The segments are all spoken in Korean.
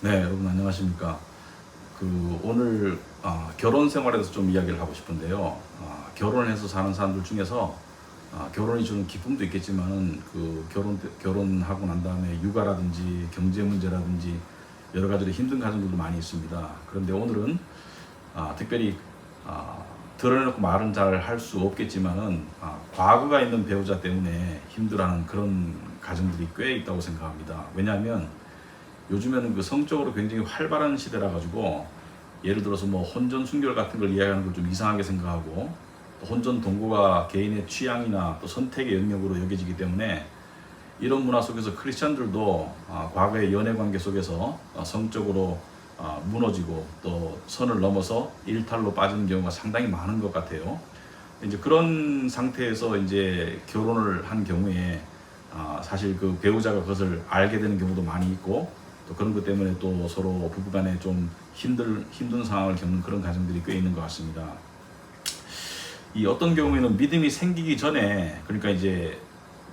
네, 여러분 안녕하십니까? 오늘 결혼 생활에서 좀 이야기를 하고 싶은데요. 결혼을 해서 사는 사람들 중에서 결혼이 주는 기쁨도 있겠지만은 결혼하고 난 다음에 육아라든지 경제 문제라든지 여러 가지로 힘든 가정들도 많이 있습니다. 그런데 오늘은 특별히 드러내놓고 말은 잘 할 수 없겠지만은 과거가 있는 배우자 때문에 힘들어하는 그런 가정들이 꽤 있다고 생각합니다. 왜냐하면 요즘에는 그 성적으로 굉장히 활발한 시대라 가지고 예를 들어서 뭐 혼전 순결 같은 걸 이야기하는 걸 좀 이상하게 생각하고 또 혼전 동거가 개인의 취향이나 또 선택의 영역으로 여겨지기 때문에 이런 문화 속에서 크리스천들도 과거의 연애 관계 속에서 성적으로 무너지고 또 선을 넘어서 일탈로 빠지는 경우가 상당히 많은 것 같아요. 이제 그런 상태에서 이제 결혼을 한 경우에 사실 그 배우자가 그것을 알게 되는 경우도 많이 있고 또 그런 것 때문에 또 서로 부부간에 좀 힘든 상황을 겪는 그런 가정들이 꽤 있는 것 같습니다. 이 어떤 경우에는 믿음이 생기기 전에, 그러니까 이제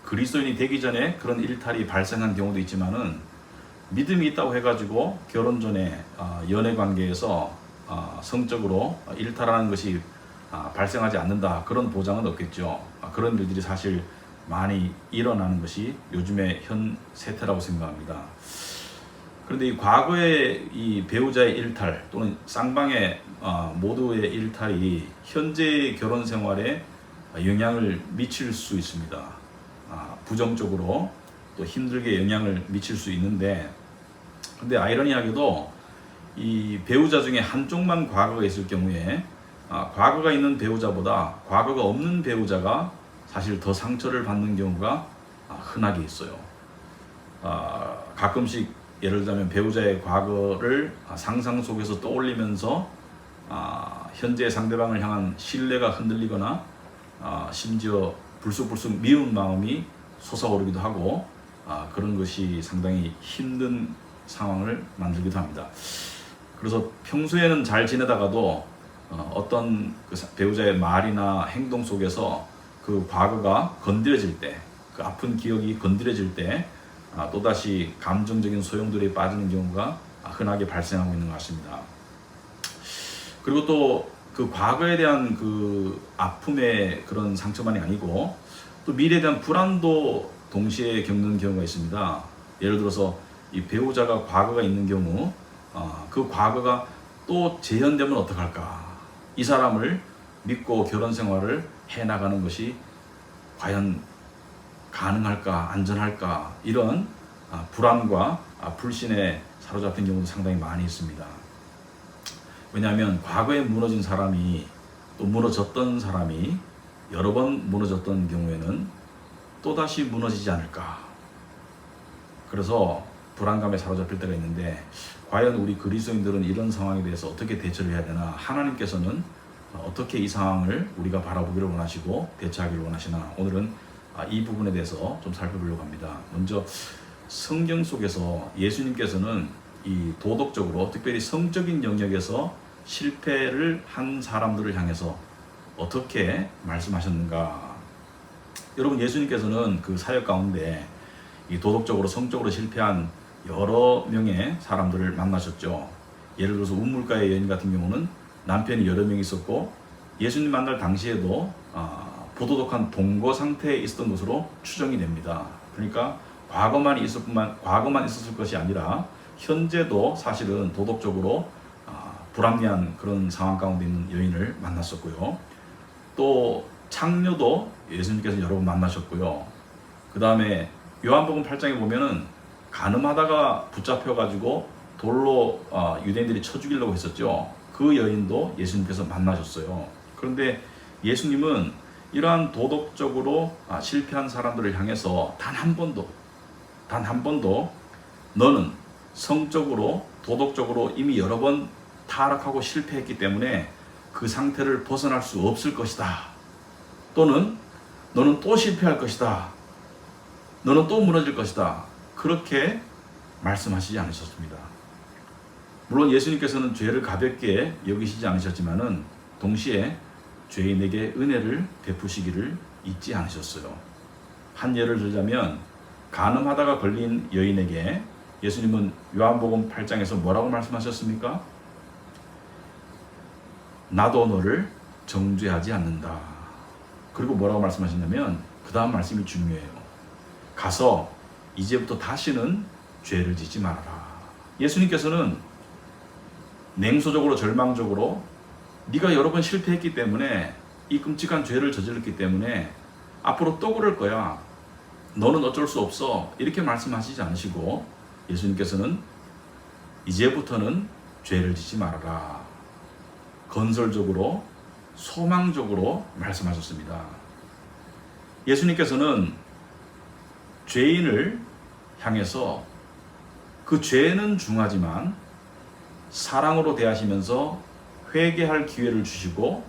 그리스도인이 되기 전에 그런 일탈이 발생한 경우도 있지만은 믿음이 있다고 해가지고 결혼 전에 연애 관계에서 성적으로 일탈하는 것이 발생하지 않는다, 그런 보장은 없겠죠. 그런 일들이 사실 많이 일어나는 것이 요즘의 현 세태라고 생각합니다. 그런데 이 과거의 이 배우자의 일탈 또는 쌍방의 모두의 일탈이 현재의 결혼 생활에 영향을 미칠 수 있습니다. 부정적으로 또 힘들게 영향을 미칠 수 있는데, 근데 아이러니하게도 이 배우자 중에 한쪽만 과거가 있을 경우에 과거가 있는 배우자보다 과거가 없는 배우자가 사실 더 상처를 받는 경우가 흔하게 있어요. 가끔씩 예를 들자면 배우자의 과거를 상상 속에서 떠올리면서 현재 상대방을 향한 신뢰가 흔들리거나 심지어 불쑥불쑥 미운 마음이 솟아오르기도 하고 그런 것이 상당히 힘든 상황을 만들기도 합니다. 그래서 평소에는 잘 지내다가도 어떤 그 배우자의 말이나 행동 속에서 그 과거가 건드려질 때, 그 아픈 기억이 건드려질 때 또다시 감정적인 소용돌이에 빠지는 경우가 흔하게 발생하고 있는 것 같습니다. 그리고 또 그 과거에 대한 그 아픔의 그런 상처만이 아니고 또 미래에 대한 불안도 동시에 겪는 경우가 있습니다. 예를 들어서 이 배우자가 과거가 있는 경우 그 과거가 또 재현되면 어떡할까? 이 사람을 믿고 결혼 생활을 해나가는 것이 과연 가능할까, 안전할까, 이런 불안과 불신에 사로잡힌 경우도 상당히 많이 있습니다. 왜냐하면 과거에 무너진 사람이 또 무너졌던 사람이 여러 번 무너졌던 경우에는 또다시 무너지지 않을까. 그래서 불안감에 사로잡힐 때가 있는데, 과연 우리 그리스도인들은 이런 상황에 대해서 어떻게 대처를 해야 되나, 하나님께서는 어떻게 이 상황을 우리가 바라보기를 원하시고 대처하기를 원하시나, 오늘은 이 부분에 대해서 좀 살펴보려고 합니다. 먼저 성경 속에서 예수님께서는 이 도덕적으로 특별히 성적인 영역에서 실패를 한 사람들을 향해서 어떻게 말씀하셨는가. 여러분, 예수님께서는 그 사역 가운데 이 도덕적으로 성적으로 실패한 여러 명의 사람들을 만나셨죠. 예를 들어서 우물가의 여인 같은 경우는 남편이 여러 명 있었고 예수님 만날 당시에도 부도덕한 동거 상태에 있었던 것으로 추정이 됩니다. 그러니까 과거만 있었을 것이 아니라 현재도 사실은 도덕적으로 불합리한 그런 상황 가운데 있는 여인을 만났었고요. 또 창녀도 예수님께서 여러 번 만나셨고요. 그 다음에 요한복음 8장에 보면은 간음하다가 붙잡혀가지고 돌로 유대인들이 쳐 죽이려고 했었죠. 그 여인도 예수님께서 만나셨어요. 그런데 예수님은 이러한 도덕적으로 실패한 사람들을 향해서 단 한 번도 너는 성적으로 도덕적으로 이미 여러 번 타락하고 실패했기 때문에 그 상태를 벗어날 수 없을 것이다, 또는 너는 또 실패할 것이다, 너는 또 무너질 것이다, 그렇게 말씀하시지 않으셨습니다. 물론 예수님께서는 죄를 가볍게 여기시지 않으셨지만은 동시에 죄인에게 은혜를 베푸시기를 잊지 않으셨어요. 한 예를 들자면 간음하다가 걸린 여인에게 예수님은 요한복음 8장에서 뭐라고 말씀하셨습니까? 나도 너를 정죄하지 않는다. 그리고 뭐라고 말씀하셨냐면 그 다음 말씀이 중요해요. 가서 이제부터 다시는 죄를 짓지 말아라. 예수님께서는 냉소적으로 절망적으로 네가 여러 번 실패했기 때문에 이 끔찍한 죄를 저질렀기 때문에 앞으로 또 그럴 거야. 너는 어쩔 수 없어. 이렇게 말씀하시지 않으시고 예수님께서는 이제부터는 죄를 짓지 말아라. 건설적으로 소망적으로 말씀하셨습니다. 예수님께서는 죄인을 향해서 그 죄는 중하지만 사랑으로 대하시면서 회개할 기회를 주시고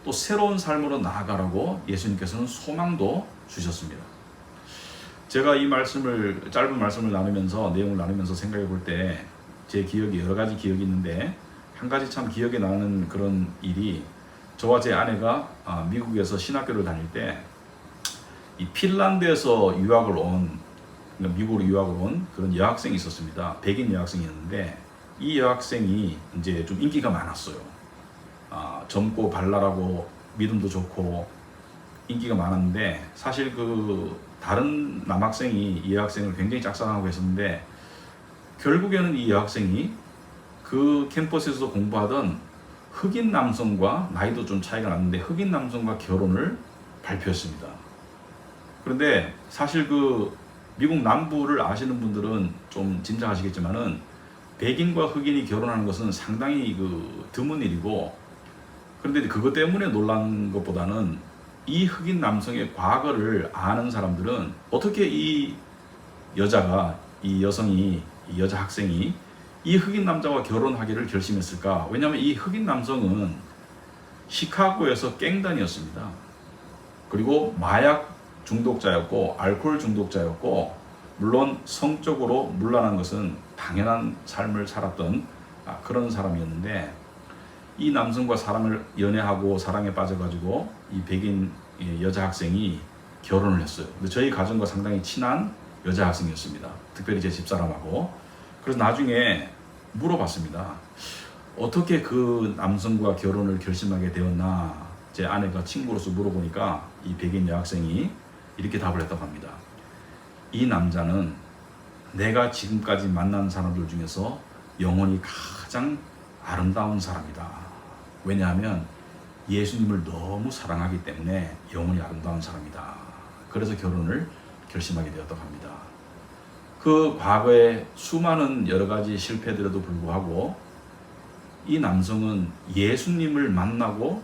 또 새로운 삶으로 나아가라고 예수님께서는 소망도 주셨습니다. 제가 이 말씀을 짧은 말씀을 나누면서 내용을 나누면서 생각해 볼 때 제 기억이 여러 가지 기억이 있는데 한 가지 참 기억에 나는 그런 일이 저와 제 아내가 미국에서 신학교를 다닐 때 이 핀란드에서 미국으로 유학을 온 그런 여학생이 있었습니다. 백인 여학생이었는데 이 여학생이 이제 좀 인기가 많았어요. 젊고 발랄하고 믿음도 좋고 인기가 많았는데 사실 그 다른 남학생이 이 여학생을 굉장히 짝사랑하고 했었는데 결국에는 이 여학생이 그 캠퍼스에서 공부하던 흑인 남성과 나이도 좀 차이가 났는데 흑인 남성과 결혼을 발표했습니다. 그런데 사실 그 미국 남부를 아시는 분들은 좀 짐작하시겠지만은 백인과 흑인이 결혼하는 것은 상당히 그 드문 일이고 그런데 그것 때문에 놀란 것보다는 이 흑인 남성의 과거를 아는 사람들은 어떻게 이 여자 학생이 이 흑인 남자와 결혼하기를 결심했을까? 왜냐하면 이 흑인 남성은 시카고에서 갱단이었습니다. 그리고 마약 중독자였고 알코올 중독자였고 물론 성적으로 문란한 것은 당연한 삶을 살았던 그런 사람이었는데 이 남성과 연애하고 사랑에 빠져가지고 이 백인 여자 학생이 결혼을 했어요. 근데 저희 가정과 상당히 친한 여자 학생이었습니다. 특별히 제 집사람하고. 그래서 나중에 물어봤습니다. 어떻게 그 남성과 결혼을 결심하게 되었나? 제 아내가 친구로서 물어보니까 이 백인 여학생이 이렇게 답을 했다고 합니다. 이 남자는 내가 지금까지 만난 사람들 중에서 영혼이 가장 아름다운 사람이다. 왜냐하면 예수님을 너무 사랑하기 때문에 영혼이 아름다운 사람이다. 그래서 결혼을 결심하게 되었다고 합니다. 그 과거에 수많은 여러 가지 실패들에도 불구하고 이 남성은 예수님을 만나고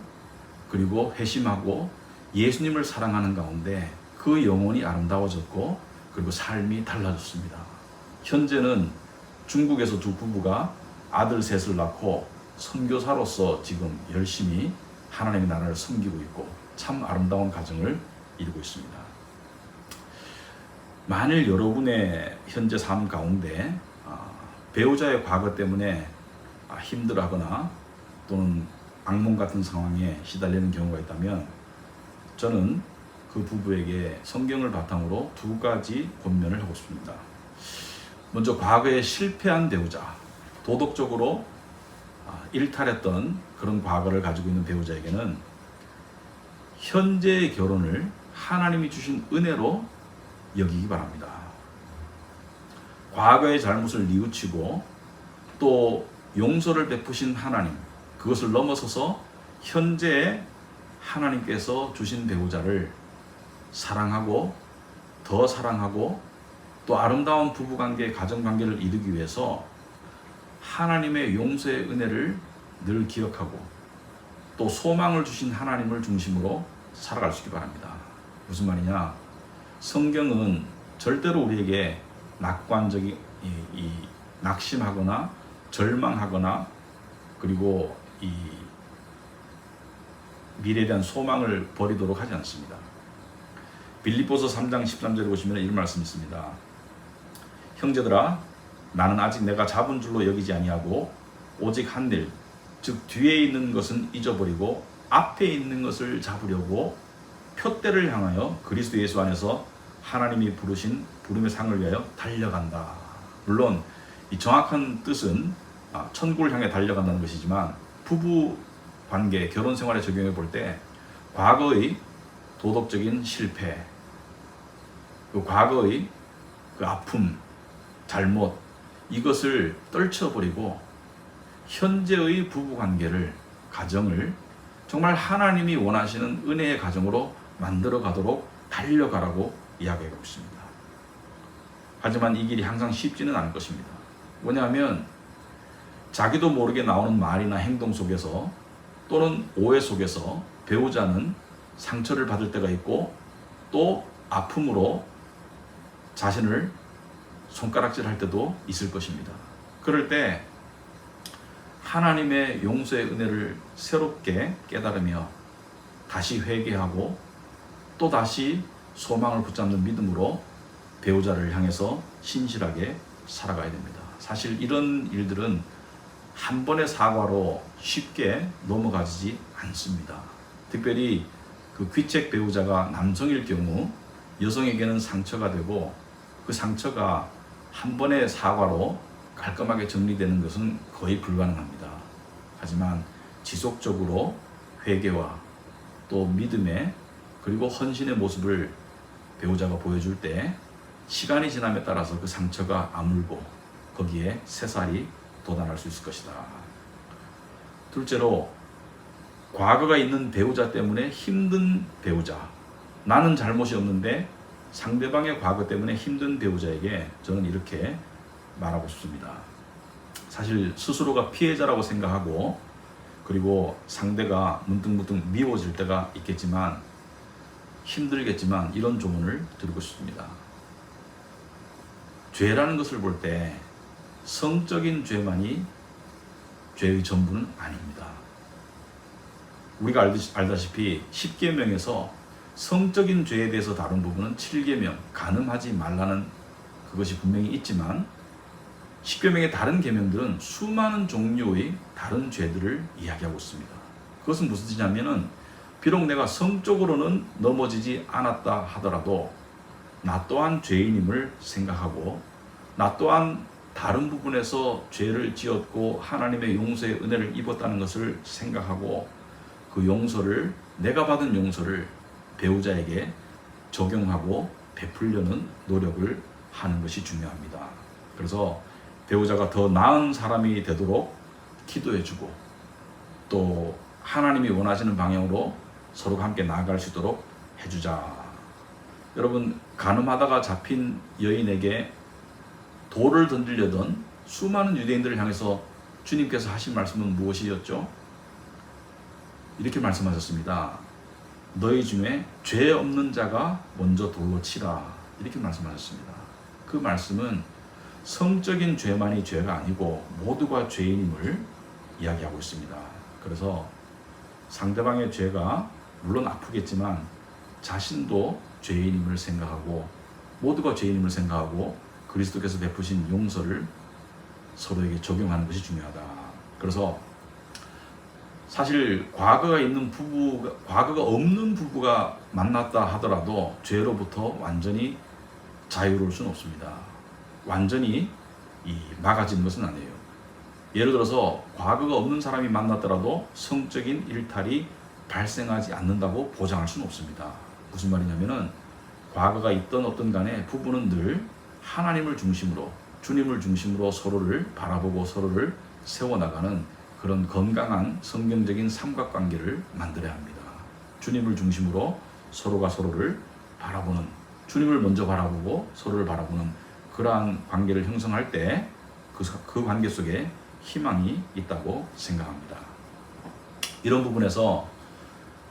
그리고 회심하고 예수님을 사랑하는 가운데 그 영혼이 아름다워졌고 그리고 삶이 달라졌습니다. 현재는 중국에서 두 부부가 아들 셋을 낳고 선교사로서 지금 열심히 하나님의 나라를 섬기고 있고 참 아름다운 가정을 이루고 있습니다. 만일 여러분의 현재 삶 가운데 배우자의 과거 때문에 힘들어하거나 또는 악몽 같은 상황에 시달리는 경우가 있다면 저는 그 부부에게 성경을 바탕으로 두 가지 권면을 하고 싶습니다. 먼저 과거에 실패한 배우자, 도덕적으로 일탈했던 그런 과거를 가지고 있는 배우자에게는 현재의 결혼을 하나님이 주신 은혜로 여기기 바랍니다. 과거의 잘못을 뉘우치고 또 용서를 베푸신 하나님, 그것을 넘어서서 현재의 하나님께서 주신 배우자를 사랑하고 더 사랑하고 또 아름다운 부부관계, 가정관계를 이루기 위해서 하나님의 용서의 은혜를 늘 기억하고 또 소망을 주신 하나님을 중심으로 살아갈 수 있기 바랍니다. 무슨 말이냐? 성경은 절대로 우리에게 낙관적인 낙심하거나 절망하거나 그리고 이 미래에 대한 소망을 버리도록 하지 않습니다. 빌립보서 3장 13절에 보시면 이런 말씀이 있습니다. 형제들아, 나는 아직 내가 잡은 줄로 여기지 아니하고 오직 한 일, 즉 뒤에 있는 것은 잊어버리고 앞에 있는 것을 잡으려고 표대를 향하여 그리스도 예수 안에서 하나님이 부르신 부름의 상을 위하여 달려간다. 물론 이 정확한 뜻은 천국을 향해 달려간다는 것이지만 부부 관계, 결혼 생활에 적용해 볼 때 과거의 도덕적인 실패, 그 과거의 그 아픔, 잘못, 이것을 떨쳐버리고 현재의 부부 관계를, 가정을 정말 하나님이 원하시는 은혜의 가정으로 만들어 가도록 달려가라고 이야기하고 있습니다. 하지만 이 길이 항상 쉽지는 않을 것입니다. 뭐냐면 자기도 모르게 나오는 말이나 행동 속에서 또는 오해 속에서 배우자는 상처를 받을 때가 있고 또 아픔으로 자신을 손가락질할 때도 있을 것입니다. 그럴 때 하나님의 용서의 은혜를 새롭게 깨달으며 다시 회개하고 또 다시 소망을 붙잡는 믿음으로 배우자를 향해서 신실하게 살아가야 됩니다. 사실 이런 일들은 한 번의 사과로 쉽게 넘어가지 않습니다. 특별히 그 귀책 배우자가 남성일 경우 여성에게는 상처가 되고 그 상처가 한 번의 사과로 깔끔하게 정리되는 것은 거의 불가능합니다. 하지만 지속적으로 회개와 또 믿음의 그리고 헌신의 모습을 배우자가 보여줄 때 시간이 지남에 따라서 그 상처가 아물고 거기에 새살이 돋아날 수 있을 것이다. 둘째로 과거가 있는 배우자 때문에 힘든 배우자, 나는 잘못이 없는데 상대방의 과거 때문에 힘든 배우자에게 저는 이렇게 말하고 싶습니다. 사실 스스로가 피해자라고 생각하고 그리고 상대가 문득문득 미워질 때가 있겠지만 힘들겠지만 이런 조언을 드리고 싶습니다. 죄라는 것을 볼 때 성적인 죄만이 죄의 전부는 아닙니다. 우리가 알다시피 10계명에서 성적인 죄에 대해서 다룬 부분은 7계명, 간음하지 말라는 그것이 분명히 있지만 10계명의 다른 계명들은 수많은 종류의 다른 죄들을 이야기하고 있습니다. 그것은 무슨 뜻이냐면은 비록 내가 성적으로는 넘어지지 않았다 하더라도 나 또한 죄인임을 생각하고 나 또한 다른 부분에서 죄를 지었고 하나님의 용서의 은혜를 입었다는 것을 생각하고 그 용서를, 내가 받은 용서를 배우자에게 적용하고 베풀려는 노력을 하는 것이 중요합니다. 그래서 배우자가 더 나은 사람이 되도록 기도해주고 또 하나님이 원하시는 방향으로 서로가 함께 나아갈 수 있도록 해주자. 여러분, 간음하다가 잡힌 여인에게 돌을 던지려던 수많은 유대인들을 향해서 주님께서 하신 말씀은 무엇이었죠? 이렇게 말씀하셨습니다. 너희 중에 죄 없는 자가 먼저 돌로 치라. 이렇게 말씀하셨습니다. 그 말씀은 성적인 죄만이 죄가 아니고 모두가 죄인임을 이야기하고 있습니다. 그래서 상대방의 죄가 물론 아프겠지만 자신도 죄인임을 생각하고 모두가 죄인임을 생각하고 그리스도께서 베푸신 용서를 서로에게 적용하는 것이 중요하다. 그래서 사실 과거가 없는 부부가 만났다 하더라도 죄로부터 완전히 자유로울 수는 없습니다. 완전히 막아지는 것은 아니에요. 예를 들어서 과거가 없는 사람이 만났더라도 성적인 일탈이 발생하지 않는다고 보장할 수는 없습니다. 무슨 말이냐면은 과거가 있던 없던 간에 부부는 늘 하나님을 중심으로, 주님을 중심으로 서로를 바라보고 서로를 세워나가는 그런 건강한 성경적인 삼각관계를 만들어야 합니다. 주님을 중심으로 서로가 서로를 바라보는, 주님을 먼저 바라보고 서로를 바라보는 그러한 관계를 형성할 때 그 관계 속에 희망이 있다고 생각합니다. 이런 부분에서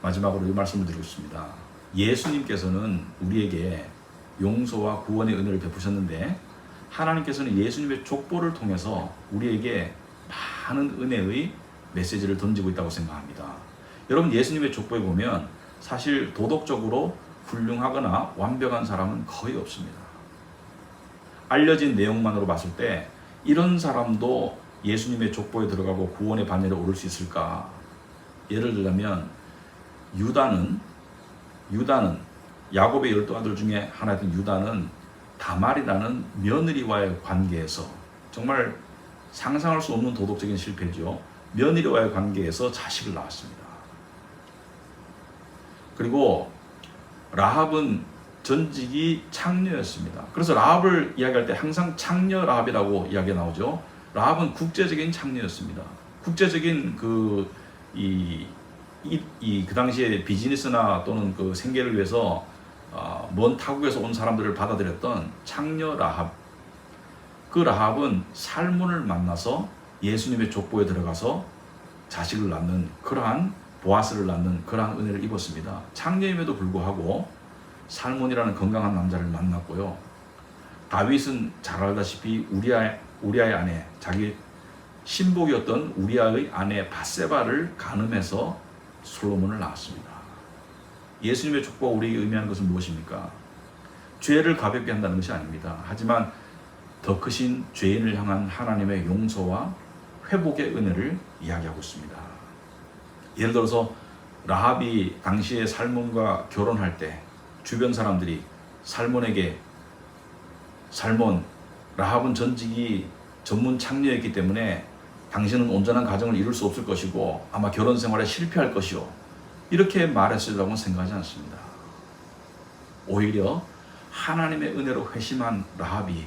마지막으로 이 말씀을 드리고 싶습니다. 예수님께서는 우리에게 용서와 구원의 은혜를 베푸셨는데 하나님께서는 예수님의 족보를 통해서 우리에게 많은 은혜의 메시지를 던지고 있다고 생각합니다. 여러분, 예수님의 족보에 보면 사실 도덕적으로 훌륭하거나 완벽한 사람은 거의 없습니다. 알려진 내용만으로 봤을 때 이런 사람도 예수님의 족보에 들어가고 구원의 반열에 오를 수 있을까? 예를 들자면 유다는 야곱의 12 아들 중에 하나였던 유다는 다말이라는 며느리와의 관계에서 정말 상상할 수 없는 도덕적인 실패죠. 며느리와의 관계에서 자식을 낳았습니다. 그리고 라합은 전직이 창녀였습니다. 그래서 라합을 이야기할 때 항상 창녀 라합이라고 이야기가 나오죠. 라합은 국제적인 창녀였습니다. 국제적인 그 당시에 비즈니스나 또는 그 생계를 위해서 먼 타국에서 온 사람들을 받아들였던 창녀 라합. 그 라합은 살몬을 만나서 예수님의 족보에 들어가서 자식을 낳는 그러한 보아스를 낳는 그러한 은혜를 입었습니다. 창녀임에도 불구하고 살몬이라는 건강한 남자를 만났고요. 다윗은 잘 알다시피 우리아의 아내, 자기 신복이었던 우리아의 아내 밧세바를 간음해서 솔로몬을 낳았습니다. 예수님의 족보가 우리에게 의미하는 것은 무엇입니까? 죄를 가볍게 한다는 것이 아닙니다. 하지만 더 크신 죄인을 향한 하나님의 용서와 회복의 은혜를 이야기하고 있습니다. 예를 들어서 라합이 당시에 살몬과 결혼할 때 주변 사람들이 살몬에게 살몬, 라합은 전직이 전문 창녀였기 때문에 당신은 온전한 가정을 이룰 수 없을 것이고 아마 결혼 생활에 실패할 것이요, 이렇게 말했으리라고 생각하지 않습니다. 오히려 하나님의 은혜로 회심한 라합이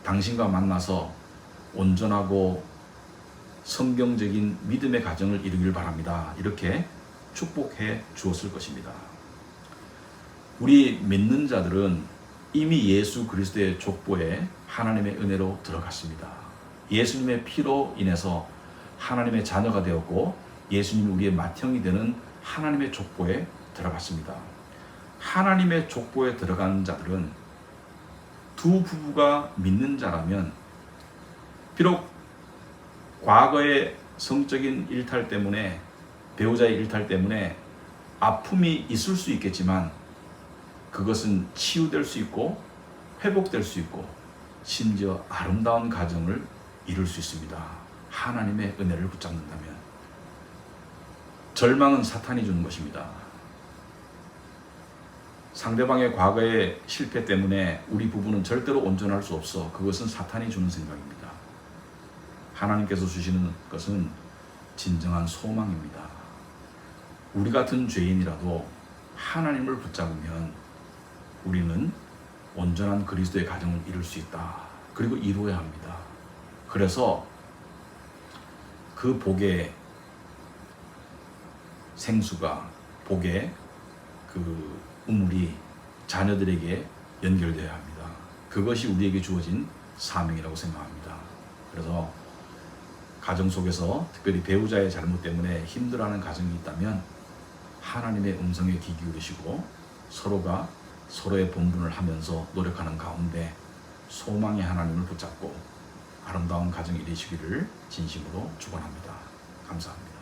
당신과 만나서 온전하고 성경적인 믿음의 가정을 이루길 바랍니다, 이렇게 축복해 주었을 것입니다. 우리 믿는 자들은 이미 예수 그리스도의 족보에 하나님의 은혜로 들어갔습니다. 예수님의 피로 인해서 하나님의 자녀가 되었고 예수님이 우리의 맏형이 되는 하나님의 족보에 들어갔습니다. 하나님의 족보에 들어간 자들은 두 부부가 믿는 자라면 비록 과거의 성적인 일탈 때문에, 배우자의 일탈 때문에 아픔이 있을 수 있겠지만 그것은 치유될 수 있고 회복될 수 있고 심지어 아름다운 가정을 이룰 수 있습니다. 하나님의 은혜를 붙잡는다면. 절망은 사탄이 주는 것입니다. 상대방의 과거의 실패 때문에 우리 부부는 절대로 온전할 수 없어. 그것은 사탄이 주는 생각입니다. 하나님께서 주시는 것은 진정한 소망입니다. 우리 같은 죄인이라도 하나님을 붙잡으면 우리는 온전한 그리스도의 가정을 이룰 수 있다. 그리고 이루어야 합니다. 그래서 그 복의 생수가, 복의 그 우물이 자녀들에게 연결되어야 합니다. 그것이 우리에게 주어진 사명이라고 생각합니다. 그래서 가정 속에서 특별히 배우자의 잘못 때문에 힘들어하는 가정이 있다면 하나님의 음성에 귀 기울이시고 서로가 서로의 본분을 하면서 노력하는 가운데 소망의 하나님을 붙잡고 아름다운 가정 이루시기를 진심으로 축원합니다. 감사합니다.